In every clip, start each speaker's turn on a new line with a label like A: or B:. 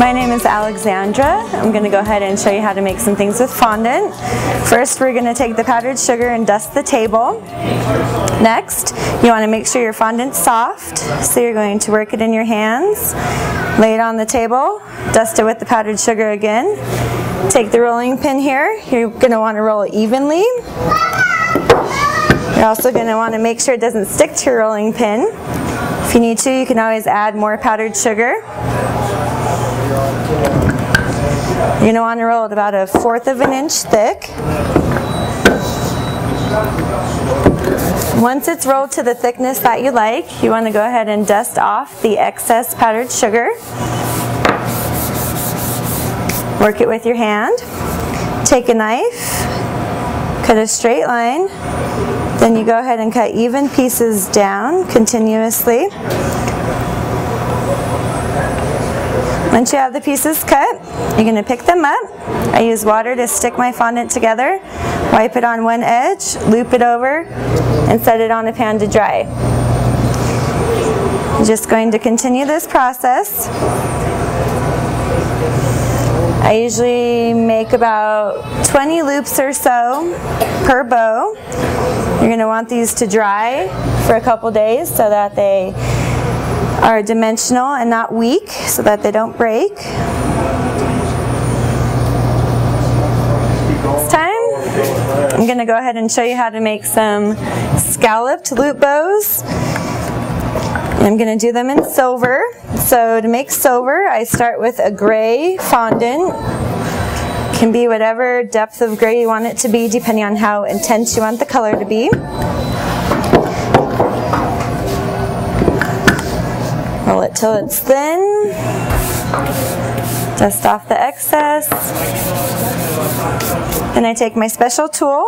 A: My name is Alexandra. I'm going to go ahead and show you how to make some things with fondant. First, we're going to take the powdered sugar and dust the table. Next, you want to make sure your fondant's soft, so you're going to work it in your hands, lay it on the table, dust it with the powdered sugar again. Take the rolling pin here. You're going to want to roll it evenly. You're also going to want to make sure it doesn't stick to your rolling pin. If you need to, you can always add more powdered sugar. You're going to want to roll it about 1/4 of an inch thick. Once it's rolled to the thickness that you like, you want to go ahead and dust off the excess powdered sugar. Work it with your hand. Take a knife, cut a straight line, then you go ahead and cut even pieces down continuously. Once you have the pieces cut, you're going to pick them up. I use water to stick my fondant together, wipe it on one edge, loop it over, and set it on a pan to dry. I'm just going to continue this process. I usually make about 20 loops or so per bow. You're going to want these to dry for a couple days so that they are dimensional and not weak, so that they don't break. It's time. I'm going to go ahead and show you how to make some scalloped loop bows. I'm going to do them in silver. So to make silver, I start with a gray fondant. It can be whatever depth of gray you want it to be, depending on how intense you want the color to be. Roll it till it's thin. Dust off the excess. Then I take my special tool,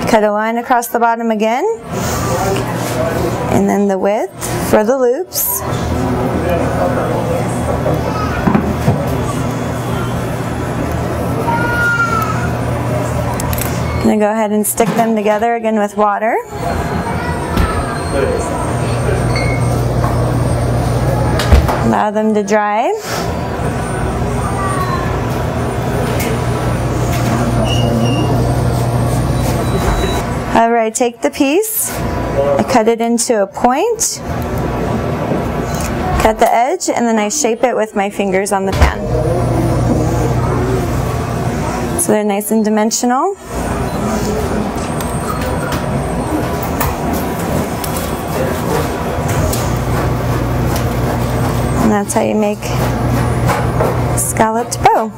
A: cut a line across the bottom again, and then the width for the loops. I'm going to go ahead and stick them together again with water. Allow them to dry. However, I take the piece, I cut it into a point, cut the edge, and then I shape it with my fingers on the pan. So they're nice and dimensional. And that's how you make a scalloped bow.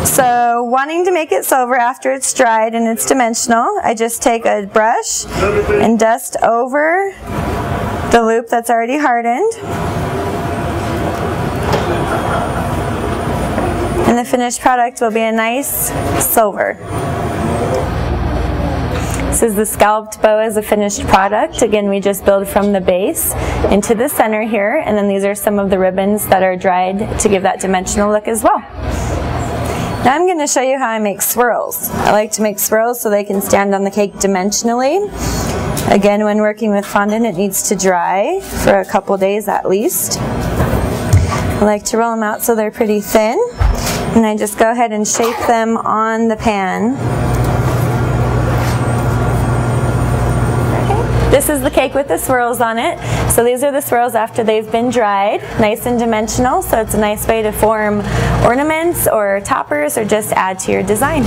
A: So wanting to make it silver after it's dried and it's dimensional, I just take a brush and dust over the loop that's already hardened. And the finished product will be a nice silver. This is the scalloped bow as a finished product. Again, we just build from the base into the center here, and then these are some of the ribbons that are dried to give that dimensional look as well. Now I'm going to show you how I make swirls. I like to make swirls so they can stand on the cake dimensionally. Again, when working with fondant, it needs to dry for a couple days at least. I like to roll them out so they're pretty thin, and I just go ahead and shape them on the pan. This is the cake with the swirls on it. So these are the swirls after they've been dried, nice and dimensional, so it's a nice way to form ornaments or toppers or just add to your design.